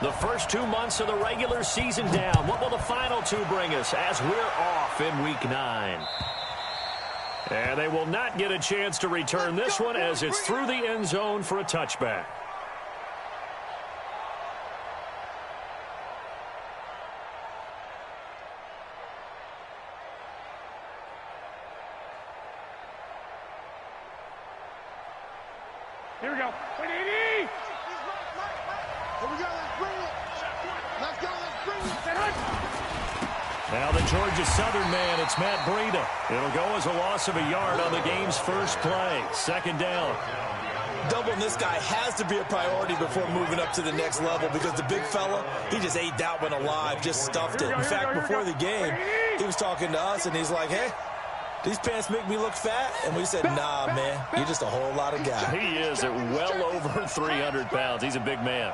The first 2 months of the regular season down. What will the final two bring us as we're off in Week 9? And they will not get a chance to return this one as it's through the end zone for a touchback. Here we go. 180! Here we go. Let's bring it. Let's go. Let's bring it. Now the Georgia Southern man, it's Matt Breida. It'll go as a loss of a yard on the game's first play. Second down. Doubling this guy has to be a priority before moving up to the next level because the big fella, he just ate that one alive, just stuffed it. In fact, before the game, he was talking to us, and he's like, hey, these pants make me look fat? And we said, nah, man, you're just a whole lot of guy. He is at well over 300 pounds. He's a big man.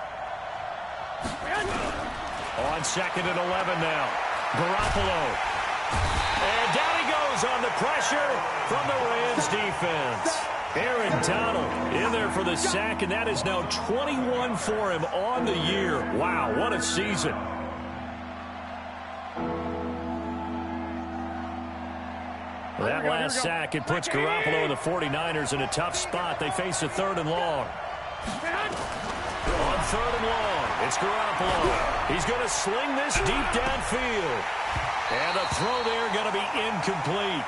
On 2nd and 11 now. Garoppolo. And down he goes on the pressure from the Rams defense. Aaron Donald in there for the sack, and that is now 21 for him on the year. Wow, what a season. That last sack, it puts Garoppolo and the 49ers in a tough spot. They face a 3rd and long. On 3rd and long, it's Garoppolo. He's going to sling this deep downfield. And the throw there going to be incomplete.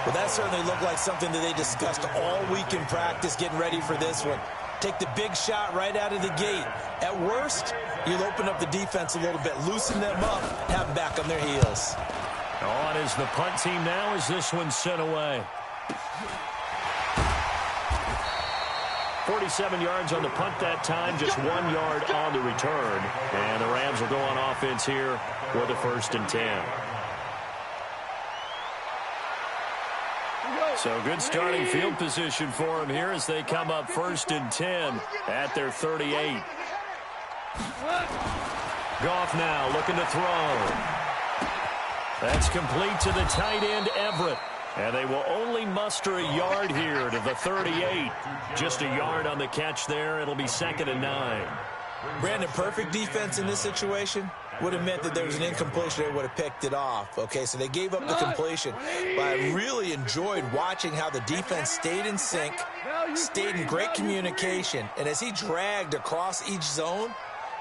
Well, that certainly looked like something that they discussed all week in practice, getting ready for this one. Take the big shot right out of the gate. At worst, you'll open up the defense a little bit, loosen them up, have them back on their heels. On is the punt team now as this one's sent away. 47 yards on the punt that time, just 1 yard on the return. And the Rams will go on offense here with a 1st and 10. So good starting field position for them here as they come up 1st and 10 at their 38. Goff now looking to throw. That's complete to the tight end, Everett. And they will only muster a yard here to the 38. Just a yard on the catch there. It'll be 2nd and 9. Brandon, perfect defense in this situation would have meant that there was an incompletion. They would have picked it off. Okay, so they gave up the completion. But I really enjoyed watching how the defense stayed in sync, stayed in great communication. And as he dragged across each zone,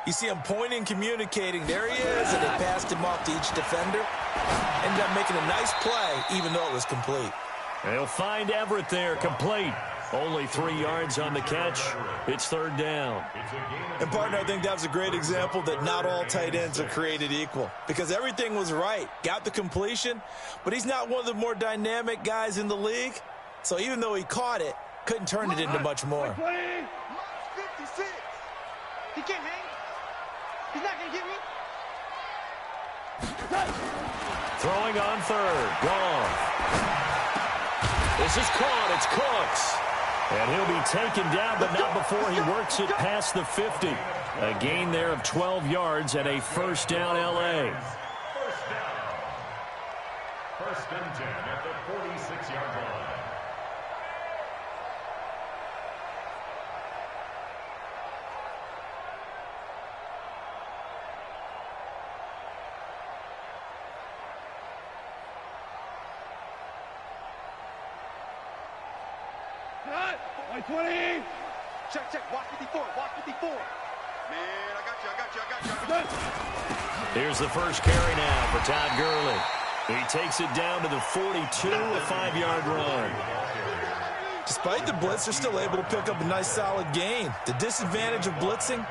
you see him pointing, communicating. There he is, and they passed him off to each defender. Ended up making a nice play, even though it was complete. They'll find Everett there, complete. Only 3 yards on the catch. It's 3rd down. And, partner, I think that was a great example that not all tight ends are created equal. Because everything was right. Got the completion, but he's not one of the more dynamic guys in the league. So even though he caught it, couldn't turn it into much more. 56. He can't hang. He's not going to get me. Throwing on 3rd. Gone. This is caught. It's Cooks. And he'll be taken down, but not before he works it past the 50. A gain there of 12 yards and a 1st down L.A. 1st and 10 at the 46-yard line. Cut! 120! Check. Watch 54. Watch 54. Man, I got you. Here's the first carry now for Todd Gurley. He takes it down to the 42, a 5-yard run. Despite the blitz, they're still able to pick up a nice solid gain. The disadvantage of blitzing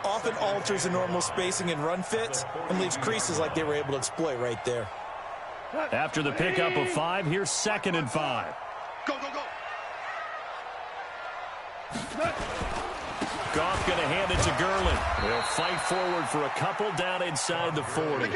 often alters the normal spacing and run fits and leaves creases like they were able to exploit right there. After the pickup of 5, here's 2nd and 5. Go. Goff going to hand it to Gurley. They'll fight forward for a couple down inside the 40.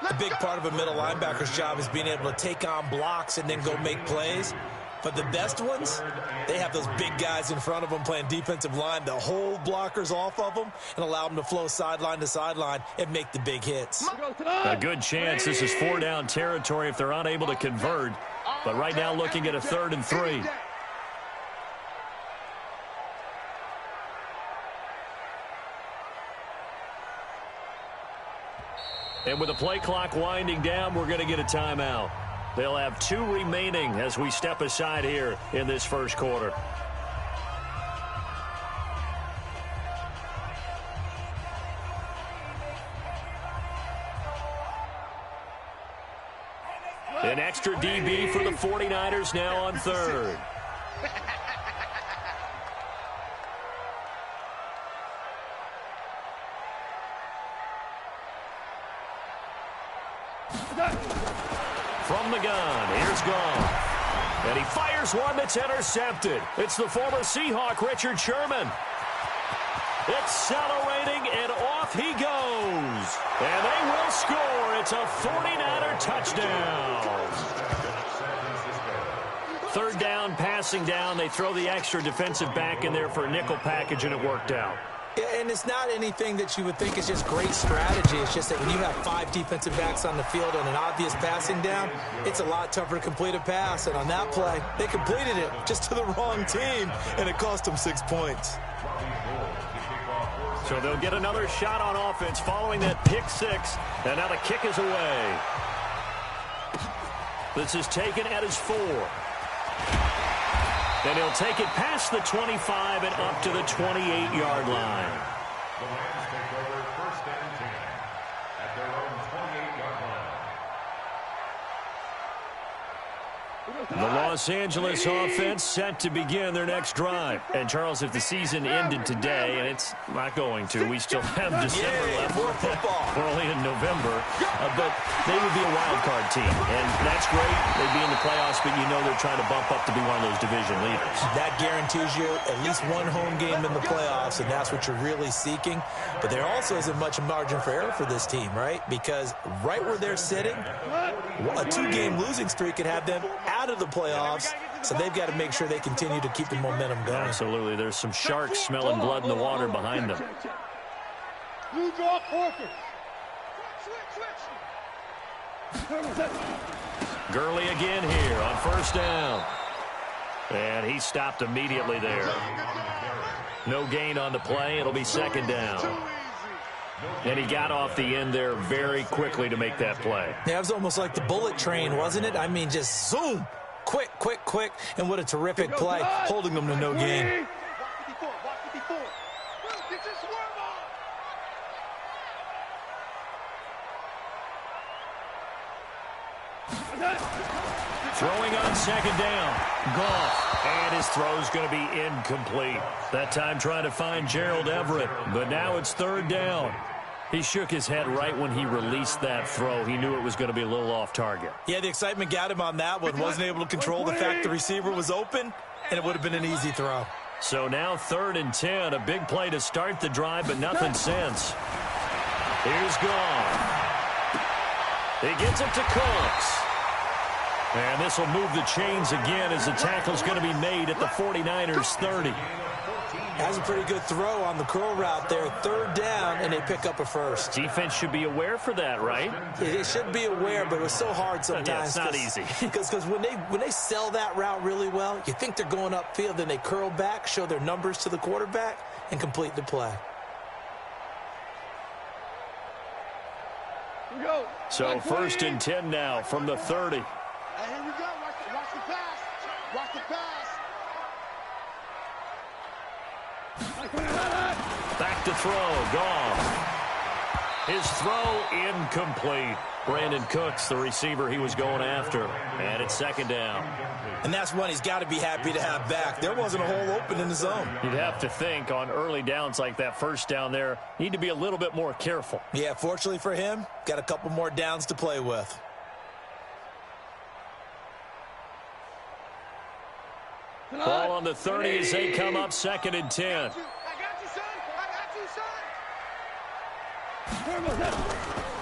A big part of a middle linebacker's job is being able to take on blocks and then go make plays. But the best ones, they have those big guys in front of them playing defensive line that hold blockers off of them and allow them to flow sideline to sideline and make the big hits. A good chance this is 4-down territory if they're unable to convert. But right now looking at a 3rd and 3. And with the play clock winding down, we're going to get a timeout. They'll have 2 remaining as we step aside here in this first quarter. An extra DB for the 49ers now on third. From the gun, here's Goff. And he fires one that's intercepted. It's the former Seahawk, Richard Sherman. Accelerating, and off he goes. And they will score. It's a 49er touchdown. Third down, passing down. They throw the extra defensive back in there for a nickel package, and it worked out. Yeah, and it's not anything that you would think is just great strategy. It's just that when you have 5 defensive backs on the field on an obvious passing down, it's a lot tougher to complete a pass. And on that play, they completed it just to the wrong team, and it cost them 6 points. So they'll get another shot on offense following that pick 6. And now the kick is away. This is taken at his 4. And he'll take it past the 25 and up to the 28-yard line. The Rams take over 1st and 10 at their own 28-yard line. The Los Angeles offense set to begin their next drive. And, Charles, if the season ended today, and it's not going to, we still have December left. More football. We're only in November. But they would be a wild card team. And that's great. They'd be in the playoffs, but you know they're trying to bump up to be one of those division leaders. That guarantees you at least one home game in the playoffs, and that's what you're really seeking. But there also isn't much margin for error for this team, right? Because right where they're sitting, a 2-game losing streak could have them out of the playoffs, so they've got to make sure they continue to keep the momentum going. Absolutely. There's some sharks smelling blood in the water behind them. You draw corker. Gurley again here on 1st down. And he stopped immediately there. No gain on the play. It'll be 2nd down. And he got off the end there very quickly to make that play. Yeah, it was almost like the bullet train, wasn't it? I mean, just zoom. Quick, quick, quick. And what a terrific play, holding them to no gain. Throwing on 2nd down. Goff. And his throw's going to be incomplete. That time trying to find Gerald Everett. But now it's 3rd down. He shook his head right when he released that throw. He knew it was going to be a little off target. Yeah, the excitement got him on that one. Wasn't able to control the fact the receiver was open, and it would have been an easy throw. So now 3rd and 10. A big play to start the drive, but nothing since. Here's Goff. He gets it to Cooks. And this will move the chains again as the tackle's going to be made at the 49ers 30. Has a pretty good throw on the curl route there. 3rd down, and they pick up a first. Defense should be aware for that, right? It should be aware, but it was so hard sometimes. Yeah, it's not easy. Because when they sell that route really well, you think they're going upfield, then they curl back, show their numbers to the quarterback, and complete the play. So 1st and 10 now from the 30. And here we go. Watch the pass. Watch the pass. Back to throw. Goff. His throw incomplete. Brandon Cooks, the receiver he was going after. And it's 2nd down. And that's one he's got to be happy to have back. There wasn't a hole open in the zone. You'd have to think on early downs like that 1st down there, need to be a little bit more careful. Yeah, fortunately for him, got a couple more downs to play with. Ball on the 30 as they come up 2nd and 10. I got you, son. I got you, son.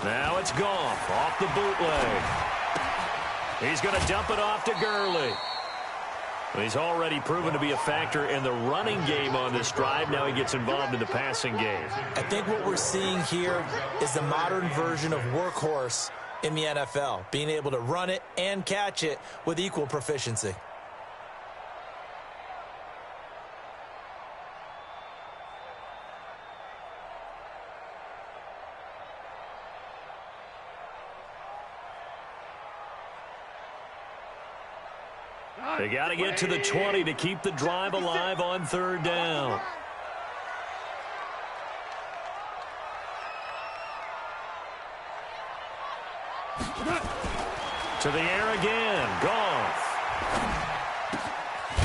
Now it's Goff off the bootleg. He's going to dump it off to Gurley. He's already proven to be a factor in the running game on this drive. Now he gets involved in the passing game. I think what we're seeing here is the modern version of workhorse in the NFL, being able to run it and catch it with equal proficiency. They got to get to the 20 to keep the drive alive on third down. To the air again. Goff.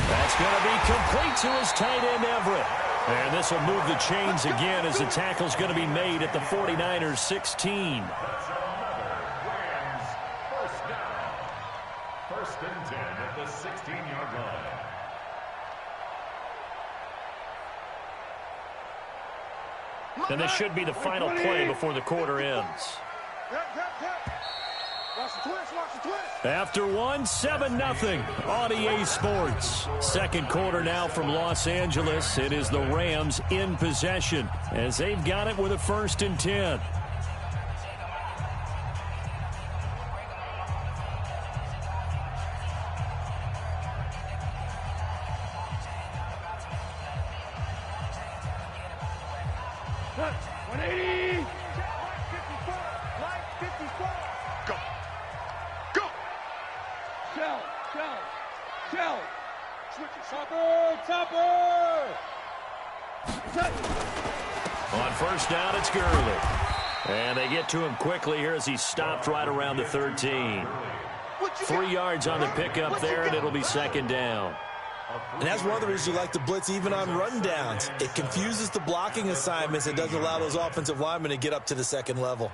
That's going to be complete to his tight end, Everett. And this will move the chains again as the tackle's going to be made at the 49ers 16. First and 10 at the 16-yard line. And this should be the final play before the quarter ends. After one, 7-0 on EA Sports. Second quarter now from Los Angeles. It is the Rams in possession as they've got it with a 1st and 10. On first down, it's Gurley. And they get to him quickly here as he stopped right around the 13. 3 yards on the pickup there, and it'll be 2nd down. And that's one of the reasons you like to blitz even on rundowns. It confuses the blocking assignments and doesn't allow those offensive linemen to get up to the second level.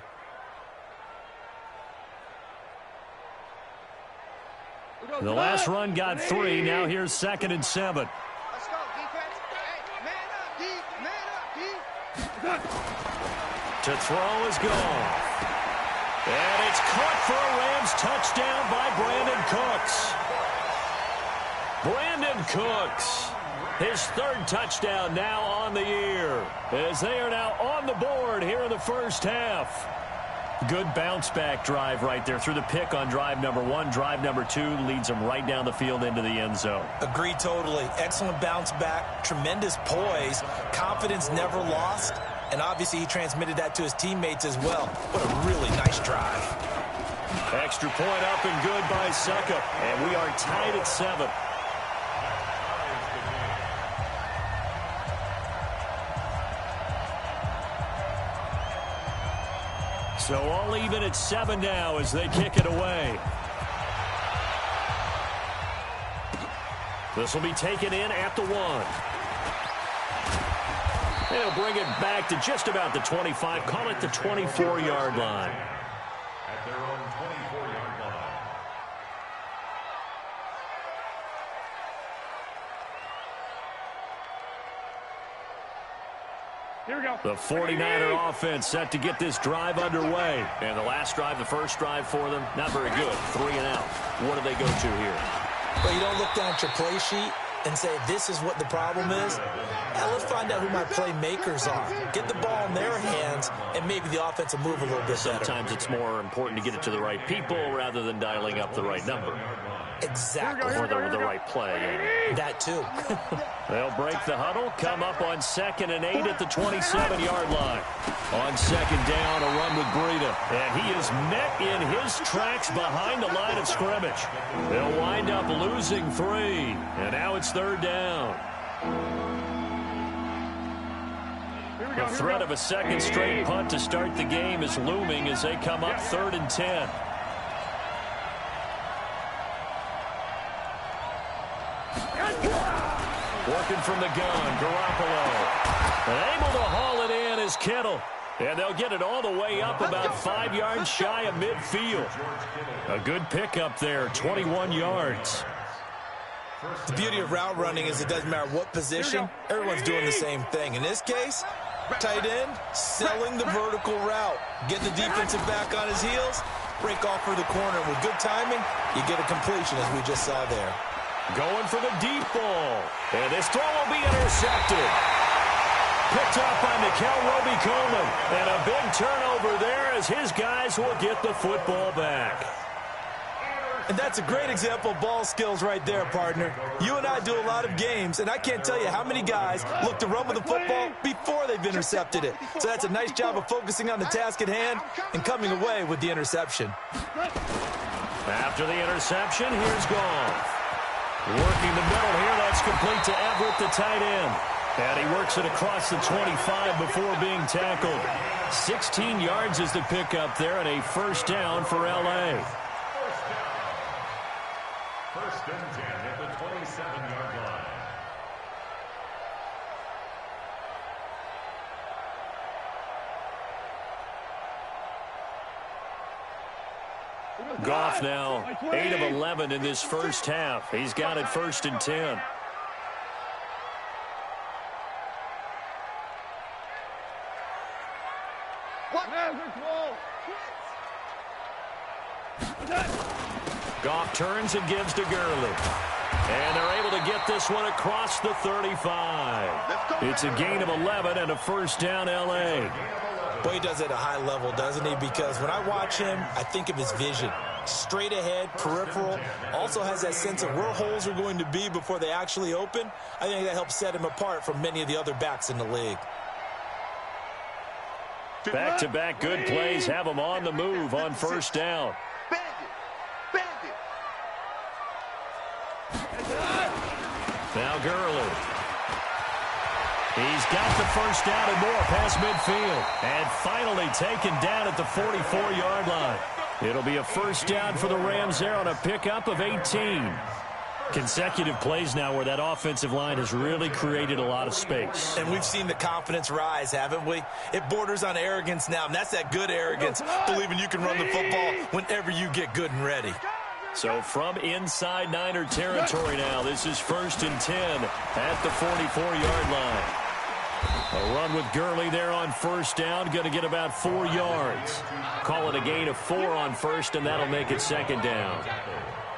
The last run got 3. Now here's 2nd and 7. Let's go, defense. Hey, man up, D. Man up, D. To throw is gone. And it's caught for a Rams touchdown by Brandon Cooks. Brandon Cooks, his 3rd touchdown now on the year, as they are now on the board here in the first half. Good bounce-back drive right there through the pick on drive number 1. Drive number 2 leads them right down the field into the end zone. Agree totally. Excellent bounce back, tremendous poise, confidence never lost, and obviously he transmitted that to his teammates as well. What a really nice drive. Extra point up and good by Suckup, and we are tied at 7. So all even at 7 now as they kick it away. This will be taken in at the 1. They'll bring it back to just about the 25. Call it the 24-yard line. At their own 24-yard line. Here we go. The 49er offense set to get this drive underway. And the last drive, the first drive for them, not very good. 3 and out. What do they go to here? Well, you don't look down at your play sheet and say, this is what the problem is. Now, let's find out who my playmakers are. Get the ball in their hands, and maybe the offense will move a little bit better. Sometimes it's more important to get it to the right people rather than dialing up the right number. Exactly. Or the right play. That too. They'll break the huddle, come up on 2nd and 8 at the 27-yard line. On 2nd down, a run with Breida. And he is met in his tracks behind the line of scrimmage. They'll wind up losing 3. And now it's 3rd down. The threat of a second straight punt to start the game is looming as they come up 3rd and 10. Working from the gun, Garoppolo. And able to haul it in is Kittle. And they'll get it all the way up about 5 yards shy of midfield. A good pickup there, 21 yards. The beauty of route running is it doesn't matter what position, everyone's doing the same thing. In this case, tight end, selling the vertical route. Get the defensive back on his heels, break off for the corner. With good timing, you get a completion as we just saw there. Going for the deep ball. And this throw will be intercepted. Picked up by Nikel Roby-Coleman. And a big turnover there as his guys will get the football back. And that's a great example of ball skills right there, partner. You and I do a lot of games, and I can't tell you how many guys look to run with the football before they've intercepted it. So that's a nice job of focusing on the task at hand and coming away with the interception. After the interception, here's Goff. Working the middle here. That's complete to Everett, the tight end. And he works it across the 25 before being tackled. 16 yards is the pickup there, and a first down for L.A. First and 10 at the 27-yard line. Goff now 8 of 11 in this first half. He's got it first and 10. Goff turns and gives to Gurley. And they're able to get this one across the 35. It's a gain of 11 and a first down, L.A. Boy, he does it at a high level, doesn't he? Because when I watch him, I think of his vision. Straight ahead, peripheral, also has that sense of where holes are going to be before they actually open. I think that helps set him apart from many of the other backs in the league. Back-to-back good plays have him on the move on first down. Now Gurley. He's got the first down and more past midfield. And finally taken down at the 44-yard line. It'll be a first down for the Rams there on a pickup of 18. Consecutive plays now where that offensive line has really created a lot of space. And we've seen the confidence rise, haven't we? It borders on arrogance now, and that's that good arrogance, believing you can run the football whenever you get good and ready. So from inside Niner territory now, this is first and 10 at the 44-yard line. A run with Gurley there on first down, going to get about 4 yards. Call it a gain of 4 on first, and that'll make it second down.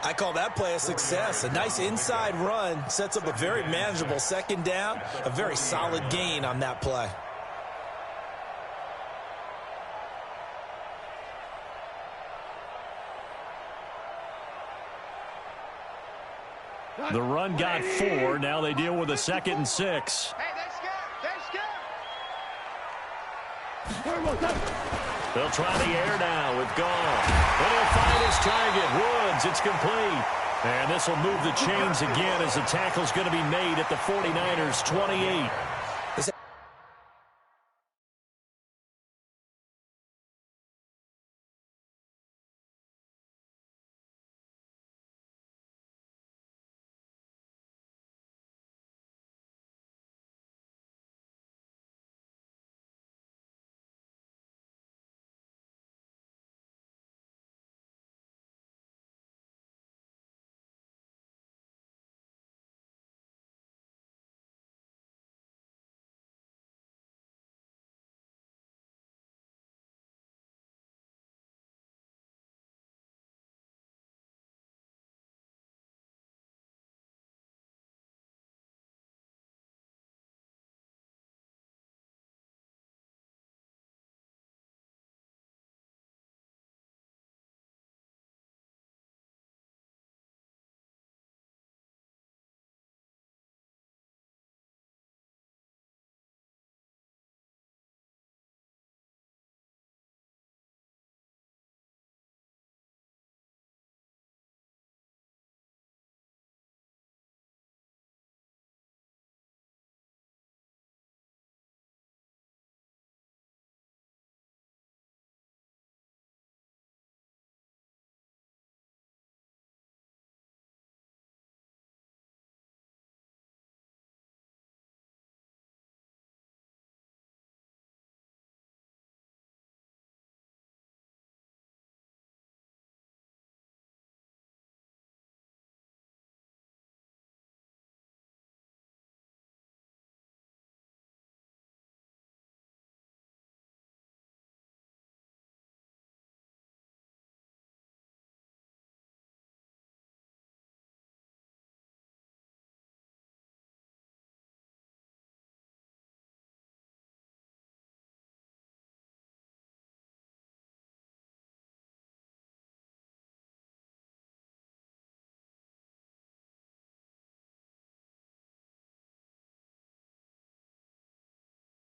I call that play a success. A nice inside run sets up a very manageable second down, a very solid gain on that play. The run got 4. Now they deal with a 2nd and 6. Hey, they're scared. They'll try the air now with Goff. And he'll find his target. Woods, it's complete. And this will move the chains again as the tackle's going to be made at the 49ers' 28.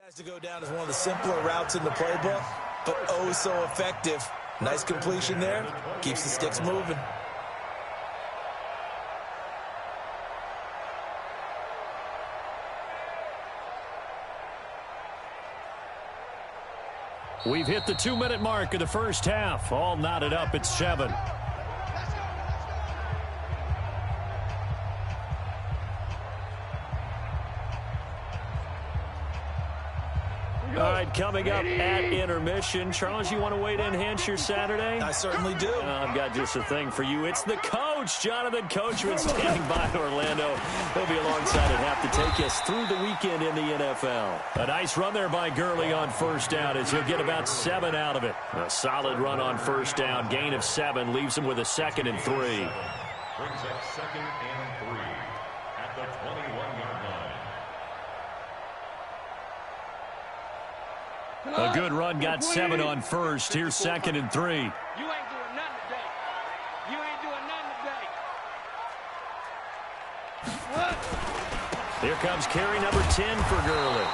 Has to go down as one of the simpler routes in the playbook, but oh so effective. Nice completion there. Keeps the sticks moving. We've hit the 2-minute mark of the first half. All knotted up at 7. All right, coming up at intermission. Charles, you want to wait in, enhance your Saturday? I certainly do. I've got just a thing for you. It's the coach, Jonathan Coachman, standing by Orlando. He'll be alongside at half to take us through the weekend in the NFL. A nice run there by Gurley on first down as he'll get about 7 out of it. A solid run on first down. Gain of 7 leaves him with a 2nd and 3. Brings up 2nd and 3 at the 21-yard line. A good run, got 7 on first. Here's 2nd and 3. You ain't doing nothing today. You ain't doing nothing today. Here comes carry number 10 for Gurley.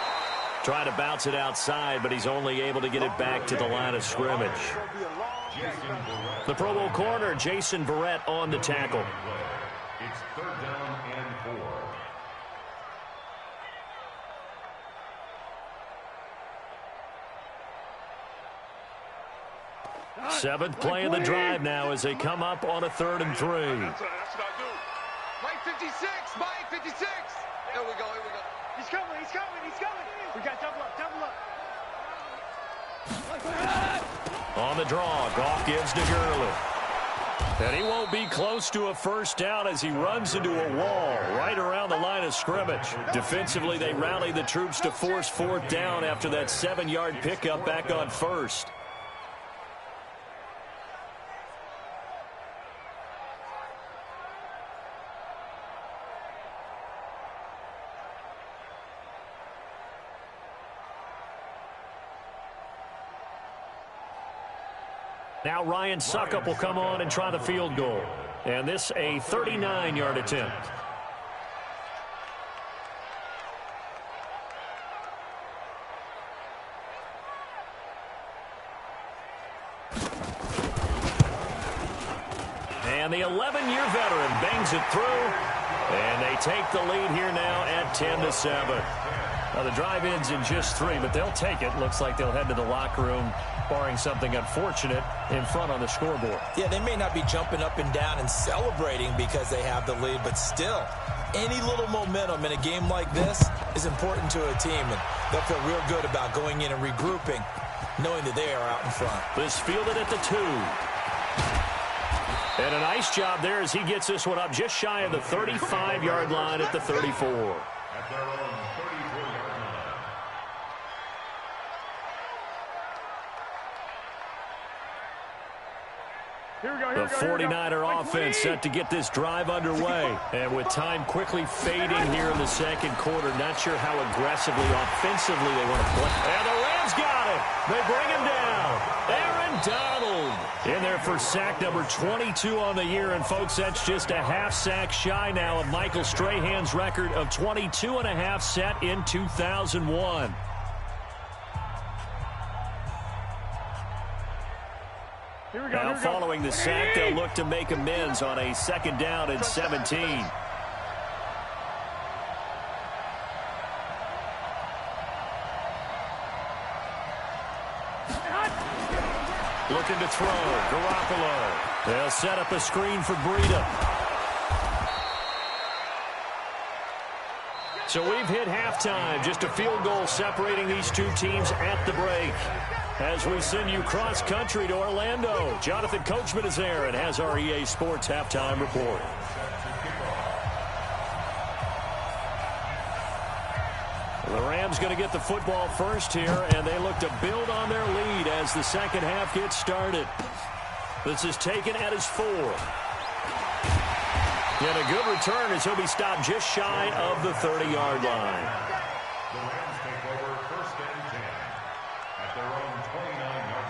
Trying to bounce it outside, but he's only able to get it back to the line of scrimmage. The Pro Bowl corner, Jason Verrett, on the tackle. It's 3rd down and 4. 7th play of the drive now as they come up on a 3rd and 3. That's what I do. Mike 56, Mike 56. Here we go, here we go. He's coming, he's coming, he's coming. We got double up, double up. On the draw, Goff gives to Gurley. And he won't be close to a first down as he runs into a wall right around the line of scrimmage. Defensively, they rally the troops to force 4th down after that 7-yard pickup back on first. Now Ryan Suckup will come on and try the field goal. And this a 39-yard attempt. And the 11-year veteran bangs it through. And they take the lead here now at 10-7. Now the drive ends in just 3, but they'll take it. Looks like they'll head to the locker room, barring something unfortunate, in front on the scoreboard. Yeah, they may not be jumping up and down and celebrating because they have the lead, but still, any little momentum in a game like this is important to a team, and they'll feel real good about going in and regrouping, knowing that they are out in front. This fielded at the 2. And a nice job there as he gets this one up just shy of the 35-yard line at the 34. At their own 34-yard line. Here we go, The 49er offense set to get this drive underway. And with time quickly fading here in the second quarter, not sure how aggressively, offensively they want to play. And the Rams got it. They bring him down. Aaron Donald in there for sack number 22 on the year. And, folks, that's just a half sack shy now of Michael Strahan's record of 22.5 set in 2001. Now, following the sack, they'll look to make amends on a 2nd down and 17. Looking to throw, Garoppolo. They'll set up a screen for Breida. So we've hit halftime, just a field goal separating these two teams at the break. As we send you cross-country to Orlando, Jonathan Coachman is there and has our EA Sports halftime report. The Rams going to get the football first here, and they look to build on their lead as the second half gets started. This is taken at his 4. And a good return as he'll be stopped just shy of the 30-yard line. The Rams take over 1st and 10 at their own 29-yard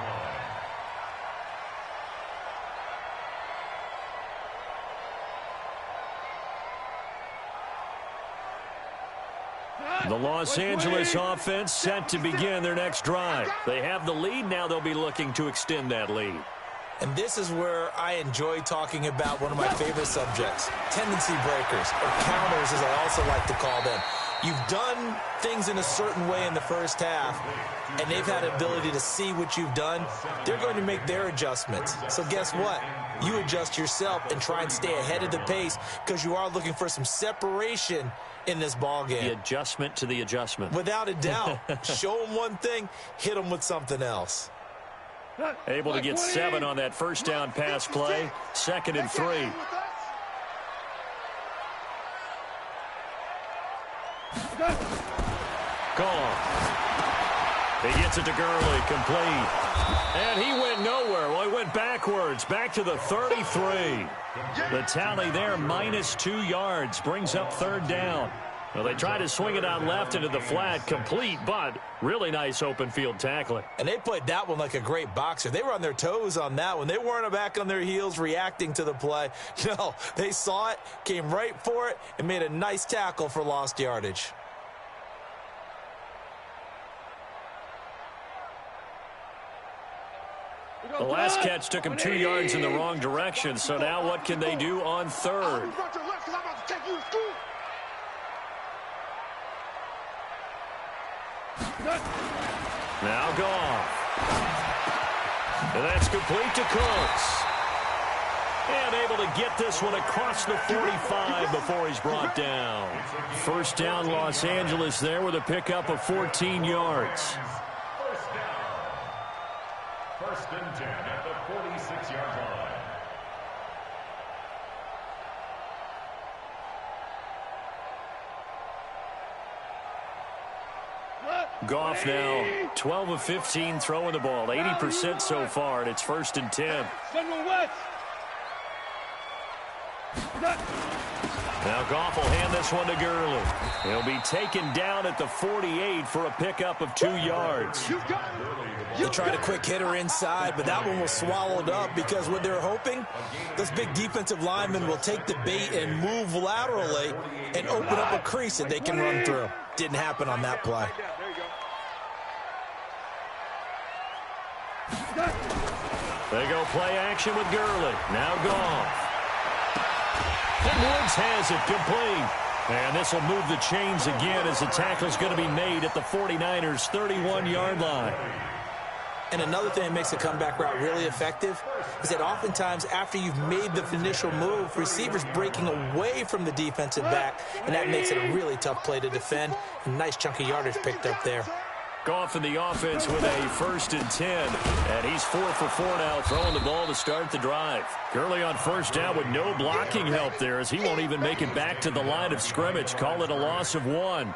line. The Los Angeles offense set to begin their next drive. They have the lead now. They'll be looking to extend that lead. And this is where I enjoy talking about one of my favorite subjects, tendency breakers, or counters as I also like to call them. You've done things in a certain way in the first half, and they've had an ability to see what you've done. They're going to make their adjustments. So guess what? You adjust yourself and try and stay ahead of the pace because you are looking for some separation in this ball game. The adjustment to the adjustment. Without a doubt. Show them one thing, hit them with something else. Able to get 7 on that first down pass play. 2nd and 3. Gone. He gets it to Gurley, complete. And he went nowhere. Well, he went backwards, back to the 33. The tally there, minus 2 yards, brings up 3rd down. Well, they try to swing it out left into the flat, complete, but really nice open field tackling. And they played that one like a great boxer. They were on their toes on that one. They weren't back on their heels reacting to the play. No, they saw it, came right for it, and made a nice tackle for lost yardage. The last catch took him 2 yards in the wrong direction, so now what can they do on 3rd? Now Goff. And that's complete to Cooks. And able to get this one across the 45 before he's brought down. First down, Los Angeles there with a pickup of 14 yards. First and 10 at the 46-yard line. Goff now 12 of 15 throwing the ball, 80% so far, and it's 1st and 10. Now Goff will hand this one to Gurley. He'll be taken down at the 48 for a pickup of 2 yards. They tried a quick hitter inside, but that one was swallowed up because what they're hoping, those big defensive linemen will take the bait and move laterally and open up a crease that they can run through. Didn't happen on that play. They go play action with Gurley. Now Goff. And Woods has it complete. And this will move the chains again as the tackle's going to be made at the 49ers' 31-yard line. And another thing that makes a comeback route really effective is that oftentimes after you've made the initial move, receivers breaking away from the defensive back, and that makes it a really tough play to defend. A nice chunk of yardage picked up there. Goff in the offense with a 1st and 10. And he's 4 for 4 now, throwing the ball to start the drive. Gurley on first down with no blocking help there as he won't even make it back to the line of scrimmage. Call it a loss of 1.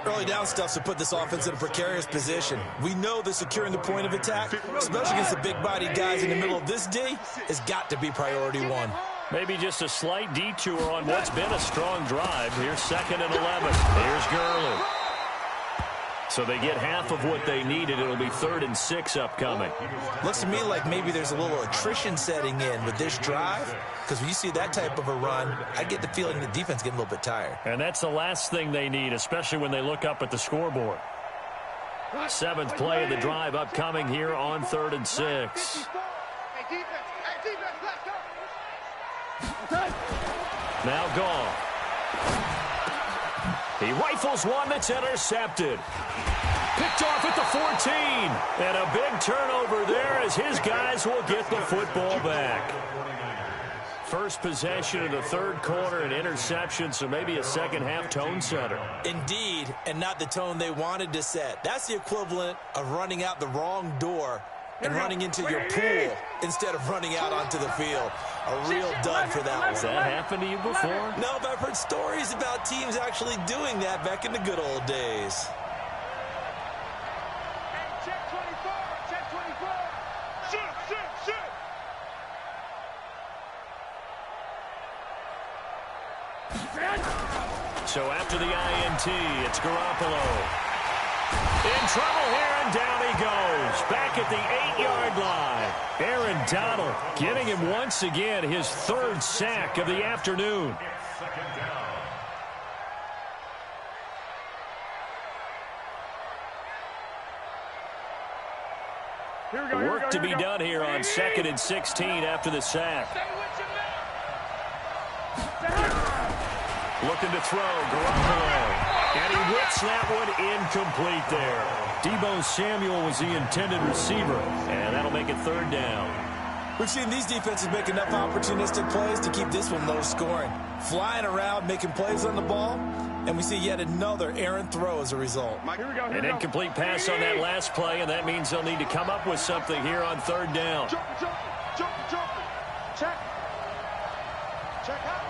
Early down stuff to put this offense in a precarious position. We know that securing the point of attack, especially against the big-bodied guys in the middle of this D, has got to be priority 1. Maybe just a slight detour on what's been a strong drive. Here's 2nd and 11. Here's Gurley. So they get half of what they needed. It'll be 3rd and 6 upcoming. Looks to me like maybe there's a little attrition setting in with this drive, because when you see that type of a run, I get the feeling the defense getting a little bit tired. And that's the last thing they need, especially when they look up at the scoreboard. 7th play of the drive upcoming here on 3rd and 6. Now Goff. He rifles one that's intercepted. Picked off at the 14. And a big turnover there as his guys will get the football back. First possession of the 3rd quarter, an interception, so maybe a second-half tone setter. Indeed, and not the tone they wanted to set. That's the equivalent of running out the wrong door and running into your pool instead of running out onto the field. A real dud for that one. Has that happened to you before? No, but I've heard stories about teams actually doing that back in the good old days. Check 24, check 24. Shoot. So after the INT, it's Garoppolo. In trouble here, and down he goes. Back at the 8-yard line. Aaron Donald getting him once again his 3rd sack of the afternoon. Work to be done here on 2nd and 16 after the sack. Looking to throw, Garoppolo. And he whips that one incomplete there. Deebo Samuel was the intended receiver, and that'll make it third down. We've seen these defenses make enough opportunistic plays to keep this one low scoring. Flying around, making plays on the ball, and we see yet another errant throw as a result. An incomplete pass on that last play, and that means they'll need to come up with something here on third down. Jump. Check. Check out.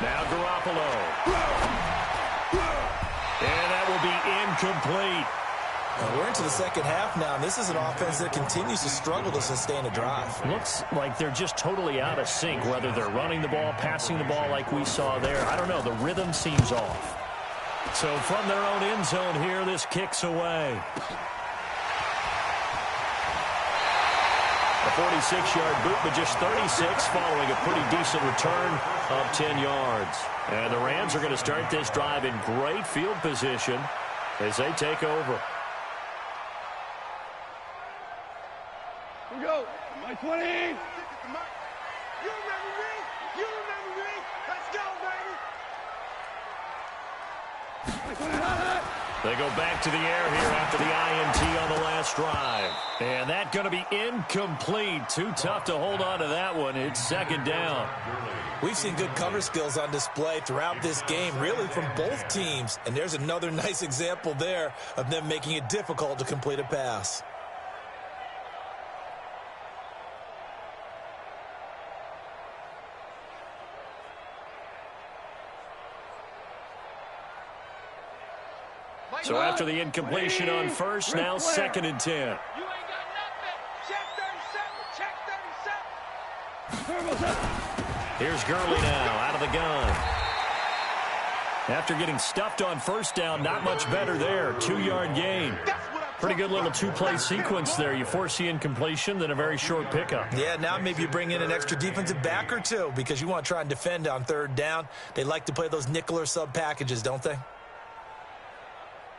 Now Garoppolo. And that will be incomplete. We're into the second half now, and this is an offense that continues to struggle to sustain a drive. Looks like they're just totally out of sync, whether they're running the ball, passing the ball like we saw there. I don't know. The rhythm seems off. So from their own end zone here, this kicks away. A 46-yard boot, but just 36 following a pretty decent return of 10 yards. And the Rams are going to start this drive in great field position as they take over. Here we go. My 20. You remember me? Let's go, baby. They go back to the air here after the INT on the last drive. And that's going to be incomplete. Too tough to hold on to that one. It's second down. We've seen good cover skills on display throughout this game, really from both teams. And there's another nice example there of them making it difficult to complete a pass. So after the incompletion on first, now second and 10. You ain't got nothing. Check 37. Here's Gurley now out of the gun. After getting stuffed on first down, not much better there. 2-yard gain. Pretty good little two-play sequence there. You force the incompletion, then a very short pickup. Yeah, now maybe you bring in an extra defensive back or two because you want to try and defend on third down. They like to play those nickel or sub packages, don't they?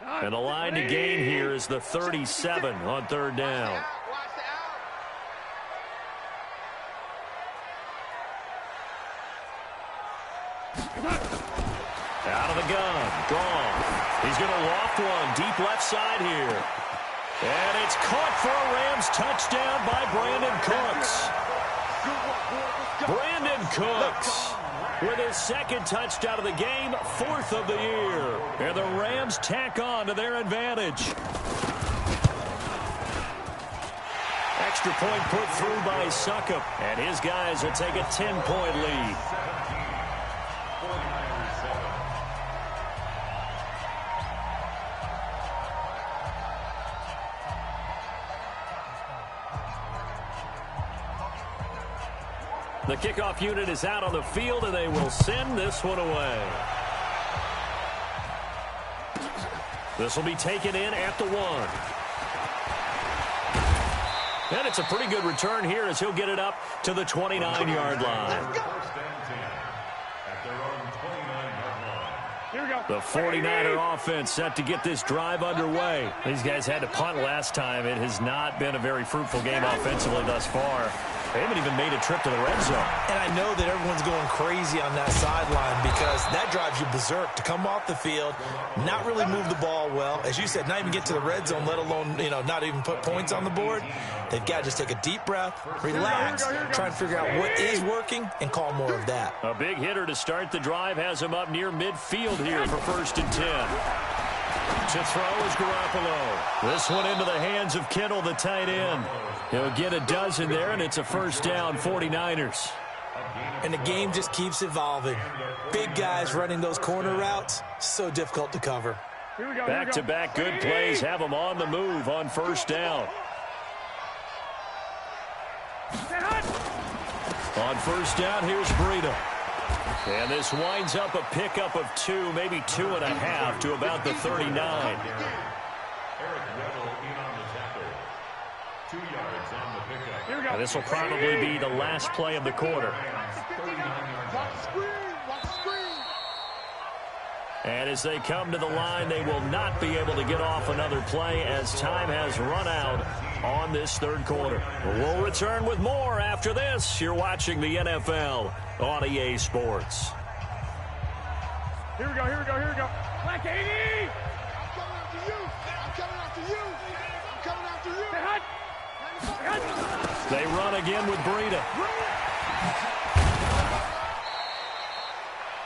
And the line to gain here is the 37 on third down. Out of the gun. Gone. He's going to loft one deep left side here. And it's caught for a Rams touchdown by Brandon Cooks. Brandon Cooks with his second touchdown of the game, fourth of the year. And the Rams tack on to their advantage. Extra point put through by Succop. And his guys will take a 10-point lead. The kickoff unit is out on the field, and they will send this one away. This will be taken in at the 1. And it's a pretty good return here as he'll get it up to the 29-yard line. The 49er offense set to get this drive underway. These guys had to punt last time. It has not been a very fruitful game offensively thus far. They haven't even made a trip to the red zone. And I know that everyone's going crazy on that sideline because that drives you berserk to come off the field, not really move the ball well. As you said, not even get to the red zone, let alone, not even put points on the board. They've got to just take a deep breath, relax, try and figure out what is working, and call more of that. A big hitter to start the drive has him up near midfield here for first and 10. To throw is Garoppolo. This one into the hands of Kittle, the tight end. He'll get a dozen there, and it's a first down, 49ers. And the game just keeps evolving. Big guys running those corner routes, so difficult to cover. Back-to-back good plays have them on the move on first down. On first down, here's Breida. And this winds up a pickup of 2, maybe 2.5 to about the 39. And this will probably be the last play of the quarter. And as they come to the line, they will not be able to get off another play as time has run out on this third quarter. We'll return with more after this. You're watching the NFL on EA Sports. Here we go, here we go, here we go. Black 80! I'm coming after you! I'm coming after you! I'm coming after you! Hey, hut! They run again with Breida.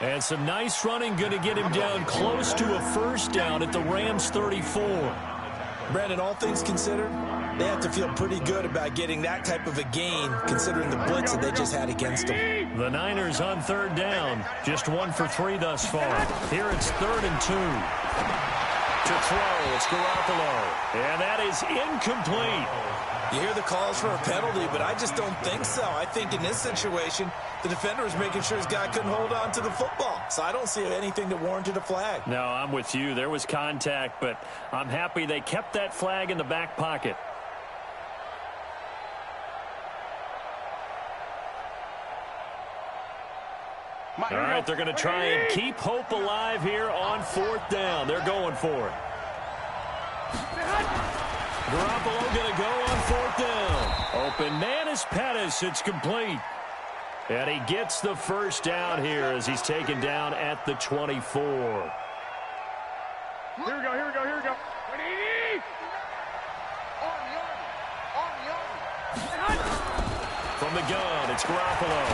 And some nice running, going to get him down close to a first down at the Rams 34. Brandon, all things considered, they have to feel pretty good about getting that type of a gain, considering the blitz that they just had against them. The Niners on third down, just 1 for 3 thus far. Here it's 3rd and 2. To throw, it's Garoppolo. And that is incomplete. You hear the calls for a penalty, but I just don't think so. I think in this situation, the defender was making sure his guy couldn't hold on to the football. So I don't see anything that warranted a flag. No, I'm with you. There was contact, but I'm happy they kept that flag in the back pocket. All right, they're going to try and keep hope alive here on 4th down. They're going for it. Garoppolo going to go on 4th down. Open man is Pettis. It's complete. And he gets the first down here as he's taken down at the 24. Here we go, here we go, here we go. 180! From the gun, it's Garoppolo.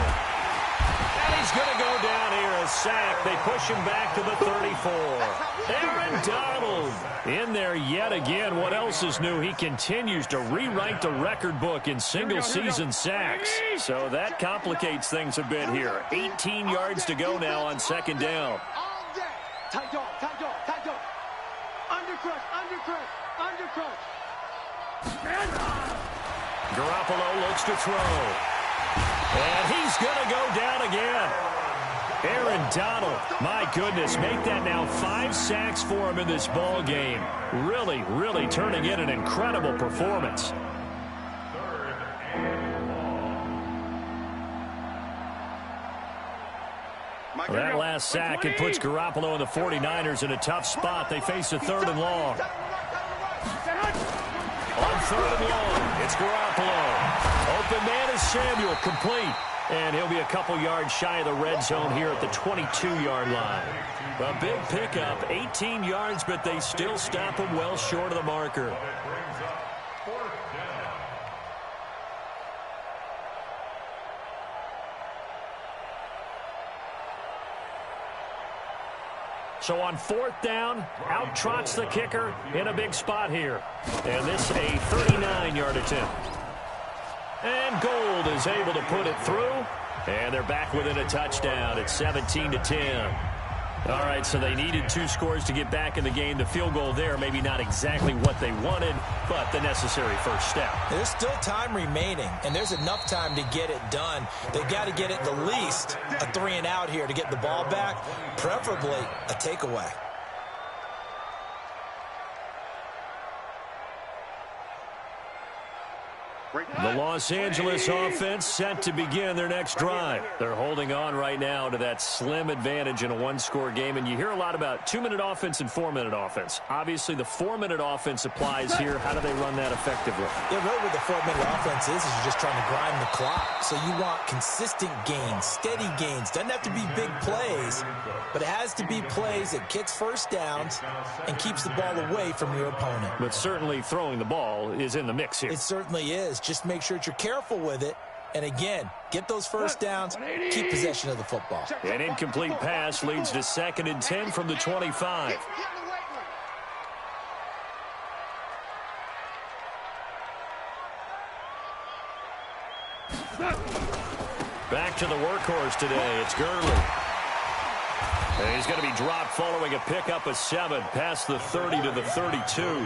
And he's going to go down here, a sack. They push him back to the 34. Aaron Donald in there yet again. What else is new? He continues to rewrite the record book in single-season sacks. So that complicates things a bit here. 18 yards to go now on 2nd down. Tight dog, tight dog, tight dog. Undercrush, undercrush, undercrush. Garoppolo looks to throw. And he's going to go down again. Aaron Donald, my goodness, make that now 5 sacks for him in this ball game. Really, really turning in an incredible performance. That last sack, it puts Garoppolo and the 49ers in a tough spot. They face a 3rd and long. On 3rd and long, it's Garoppolo. Open man is Samuel, complete. And he'll be a couple yards shy of the red zone here at the 22-yard line. A big pickup, 18 yards, but they still stop him well short of the marker. So on 4th down, out trots the kicker in a big spot here. And this a 39-yard attempt. And Gold is able to put it through. And they're back within a touchdown. It's 17-10. All right, so they needed 2 scores to get back in the game. The field goal there, maybe not exactly what they wanted, but the necessary first step. There's still time remaining, and there's enough time to get it done. They've got to get it at least a 3 and out here to get the ball back, preferably a takeaway. The Los Angeles offense set to begin their next drive. They're holding on right now to that slim advantage in a 1-score game, and you hear a lot about 2-minute offense and 4-minute offense. Obviously, the 4-minute offense applies here. How do they run that effectively? Yeah, really what the 4-minute offense is you're just trying to grind the clock. So you want consistent gains, steady gains. Doesn't have to be big plays, but it has to be plays that gets first downs and keeps the ball away from your opponent. But certainly throwing the ball is in the mix here. It certainly is. Just make sure that you're careful with it. And again, get those first downs, keep possession of the football. An incomplete pass leads to 2nd and 10 from the 25. Back to the workhorse today. It's Gurley. And he's going to be dropped following a pickup of 7 past the 30 to the 32.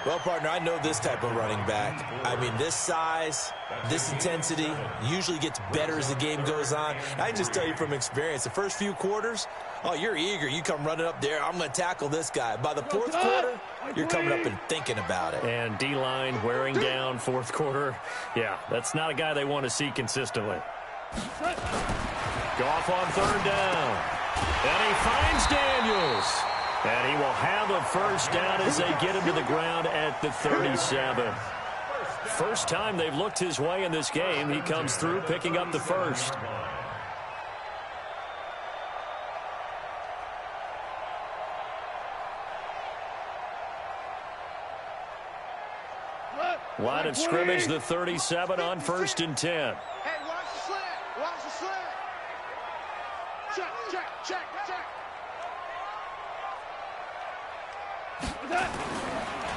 Well, partner, I know this type of running back. I mean, this size, this intensity usually gets better as the game goes on. I can just tell you from experience, the first few quarters, oh, you're eager. You come running up there, I'm going to tackle this guy. By the 4th quarter, you're coming up and thinking about it. And D-line wearing down 4th quarter. Yeah, that's not a guy they want to see consistently. Goff on 3rd down. And he finds Daniels. And he will have a first down as they get him to the ground at the 37. First time they've looked his way in this game. He comes through picking up the first. Line of scrimmage, the 37 on 1st and 10. Hey, watch the slant. Watch the slant. Check, check, check, check.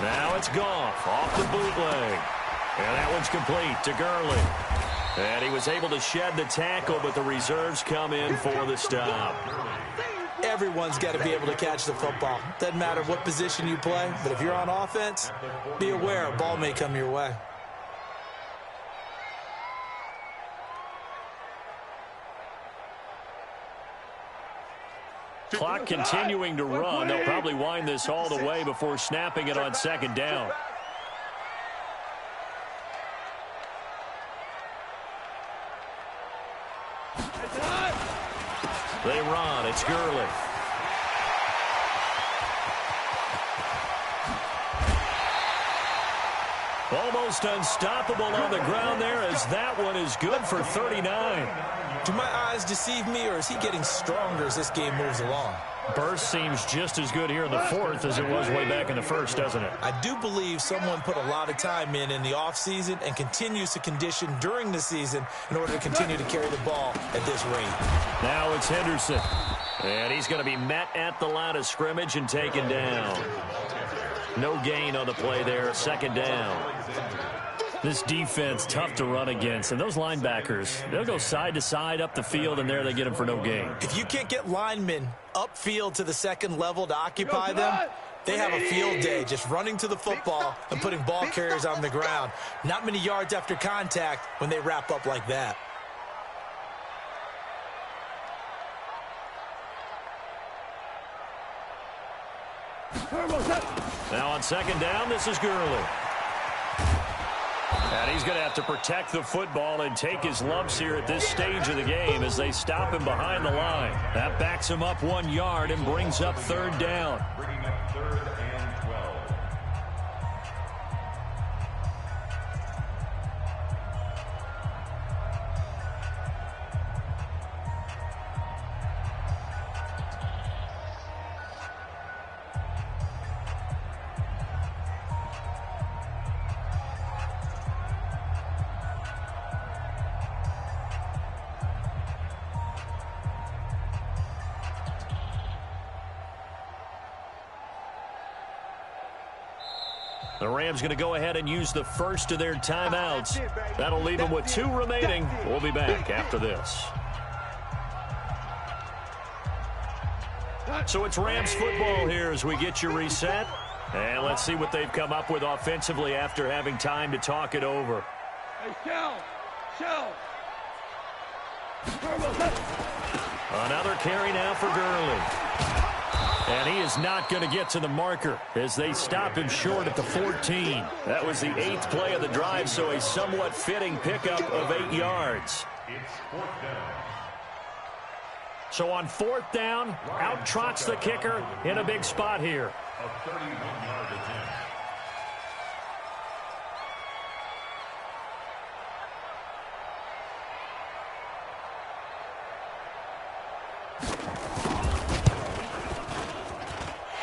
Now it's Goff off the bootleg. And that one's complete to Gurley. And he was able to shed the tackle, but the reserves come in for the stop. Everyone's got to be able to catch the football. Doesn't matter what position you play, but if you're on offense, be aware a ball may come your way. Clock continuing to run. They'll probably wind this all the way before snapping it on 2nd down. They run. It's Gurley. Almost unstoppable on the ground there, as that one is good for 39. Do my eyes deceive me, or is he getting stronger as this game moves along? Burst seems just as good here in the 4th as it was way back in the 1st, doesn't it? I do believe someone put a lot of time in the offseason and continues to condition during the season in order to continue to carry the ball at this rate. Now it's Henderson. And he's going to be met at the line of scrimmage and taken down. No gain on the play there, 2nd down. This defense, tough to run against. And those linebackers, they'll go side to side up the field, and there they get them for no gain. If you can't get linemen upfield to the 2nd level to occupy them, they have a field day just running to the football and putting ball carriers on the ground. Not many yards after contact when they wrap up like that. Now on 2nd down, this is Gurley. And he's going to have to protect the football and take his lumps here at this stage of the game as they stop him behind the line. That backs him up 1 yard and brings up 3rd down. Bringing up 3rd and 12. The Rams going to go ahead and use the first of their timeouts. That'll leave them with 2 remaining. We'll be back after this. So it's Rams football here as we get you reset. And let's see what they've come up with offensively after having time to talk it over. Hey, Shell. Another carry now for Gurley. And he is not going to get to the marker as they stop him short at the 14. That was the 8th play of the drive, so a somewhat fitting pickup of 8 yards. It's 4th down. So on 4th down, out trots the kicker in a big spot here. A 31-yard attempt.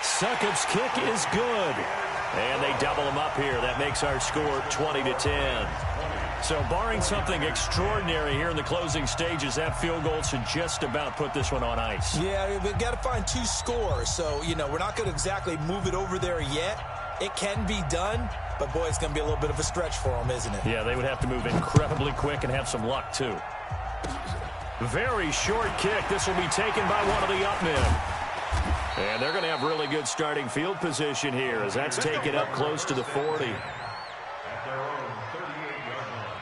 Succop's kick is good. And they double him up here. That makes our score 20-10. So barring something extraordinary here in the closing stages, that field goal should just about put this one on ice. Yeah, we've got to find 2 scores. So, we're not going to exactly move it over there yet. It can be done, but, boy, it's going to be a little bit of a stretch for them, isn't it? Yeah, they would have to move incredibly quick and have some luck, too. Very short kick. This will be taken by one of the up men. And they're going to have really good starting field position here as that's taken up close to the 40. At their own 38-yard line.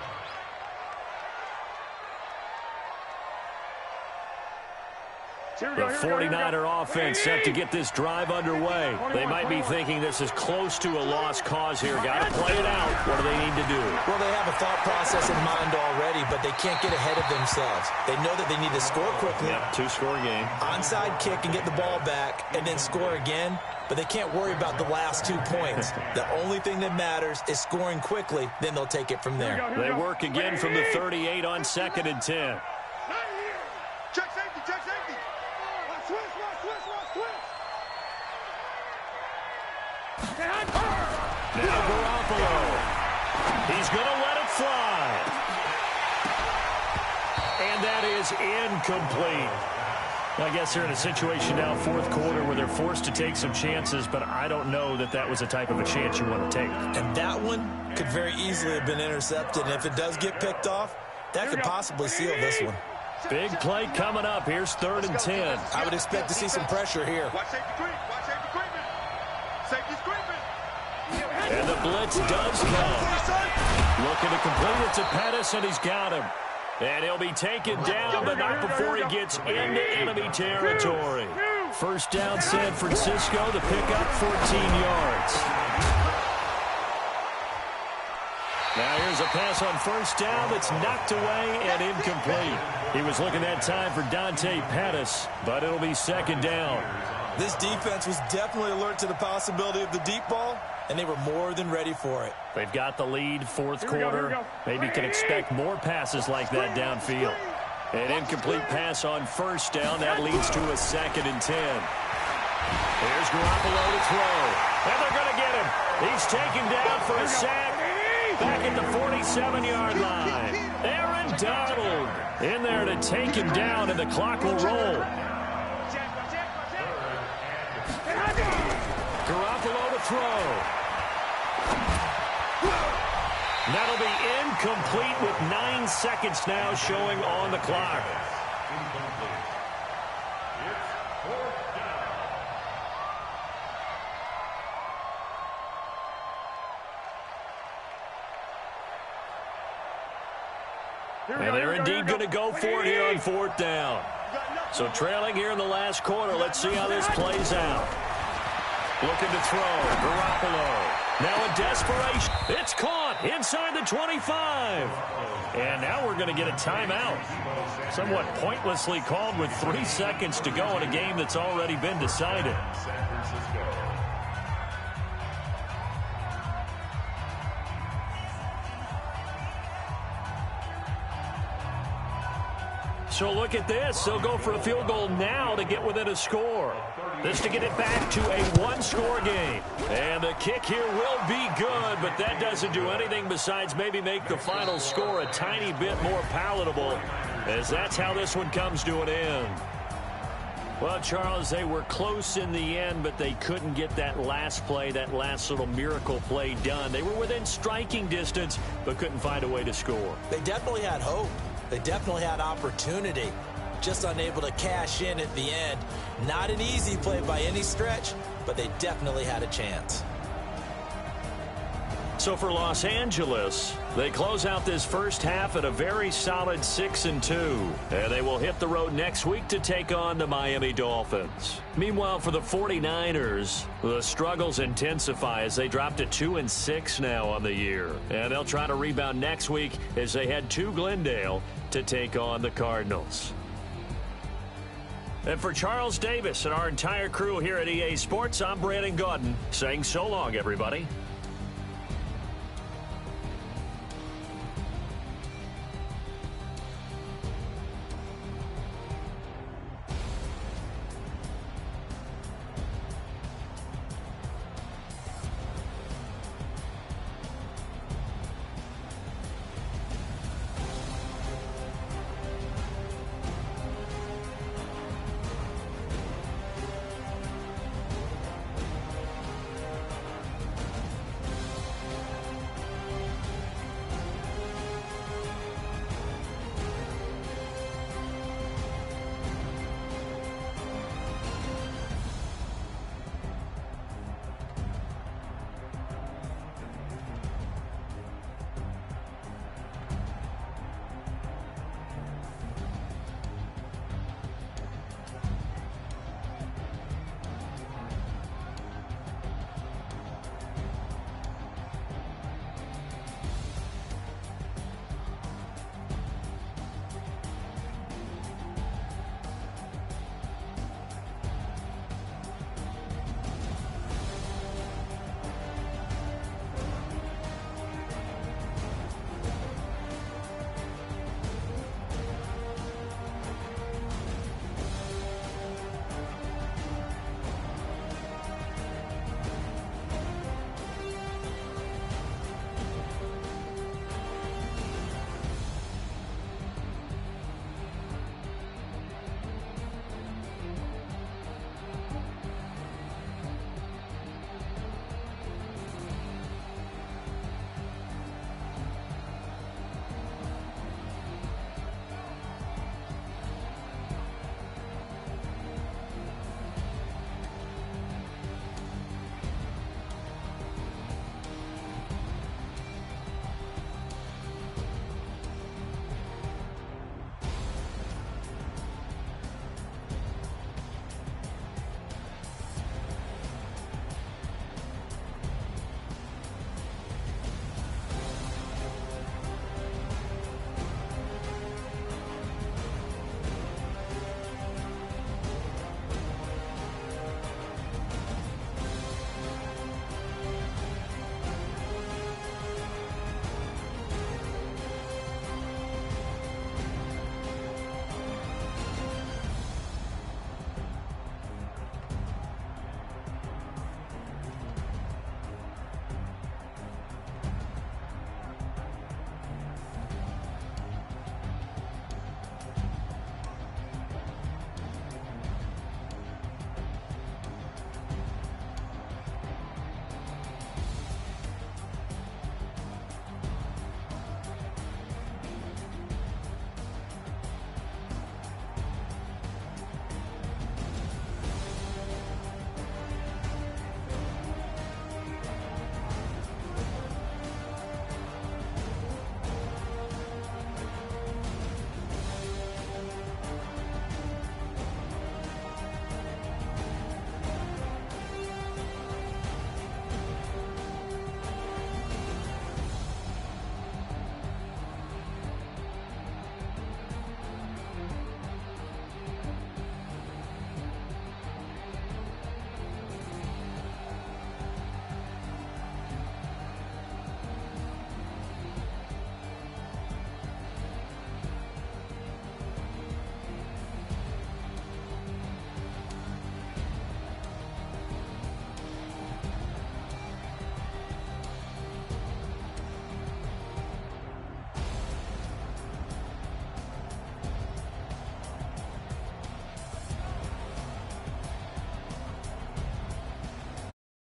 The 49er offense set to get this drive underway. They might be thinking this is close to a lost cause here. Got to play it out. What do they need to do? Well, they have a thought process in mind already, but they can't get ahead of themselves. They know that they need to score quickly. Yep, two-score game. Onside kick and get the ball back and then score again, but they can't worry about the last 2 points. The only thing that matters is scoring quickly, then they'll take it from there. They work again from the 38 on 2nd and 10. Check safety, check safety. Switch. Now Garoppolo. He's going to let it fly. And that is incomplete. I guess they're in a situation now, fourth quarter, where they're forced to take some chances, but I don't know that that was the type of a chance you want to take. And that one could very easily have been intercepted. And if it does get picked off, that could possibly seal this one. Big play coming up. Here's 3rd and 10. I would expect to see some pressure here. Watch safety creep. Watch safety creeping. Safety's creeping. And the blitz does come. Looking to complete it to Pettis, and he's got him. And he'll be taken down, but not before he gets into enemy territory. First down, San Francisco. The pickup, 14 yards. Now here's a pass on first down that's knocked away and incomplete. He was looking that time for Dante Pettis, but it'll be 2nd down. This defense was definitely alert to the possibility of the deep ball, and they were more than ready for it. They've got the lead, fourth quarter. Maybe can expect more passes like that downfield. An incomplete pass on first down. That leads to a 2nd and 10. Here's Garoppolo to throw. And they're going to get him. He's taken down for a sack. Back at the 47-yard line. Aaron Donald in there to take him down, and the clock will roll. Garoppolo to throw. That'll be incomplete with 9 seconds now showing on the clock. And they're indeed going to go for it here on 4th down. So trailing here in the last quarter. Let's see how this plays out. Looking to throw. Garoppolo. Now in desperation. It's caught inside the 25. And now we're going to get a timeout. Somewhat pointlessly called with 3 seconds to go in a game that's already been decided. So look at this. They'll go for a field goal now to get within a score. This to get it back to a one-score game. And the kick here will be good, but that doesn't do anything besides maybe make the final score a tiny bit more palatable, as that's how this one comes to an end. Well, Charles, they were close in the end, but they couldn't get that last play, that last little miracle play done. They were within striking distance, but couldn't find a way to score. They definitely had hope. They definitely had opportunity. Just unable to cash in at the end. Not an easy play by any stretch, but they definitely had a chance. So for Los Angeles, they close out this first half at a very solid 6-2. And they will hit the road next week to take on the Miami Dolphins. Meanwhile, for the 49ers, the struggles intensify as they drop to 2-6 now on the year. And they'll try to rebound next week as they head to Glendale to take on the Cardinals. And for Charles Davis and our entire crew here at EA Sports, I'm Brandon Gaudin saying so long, everybody.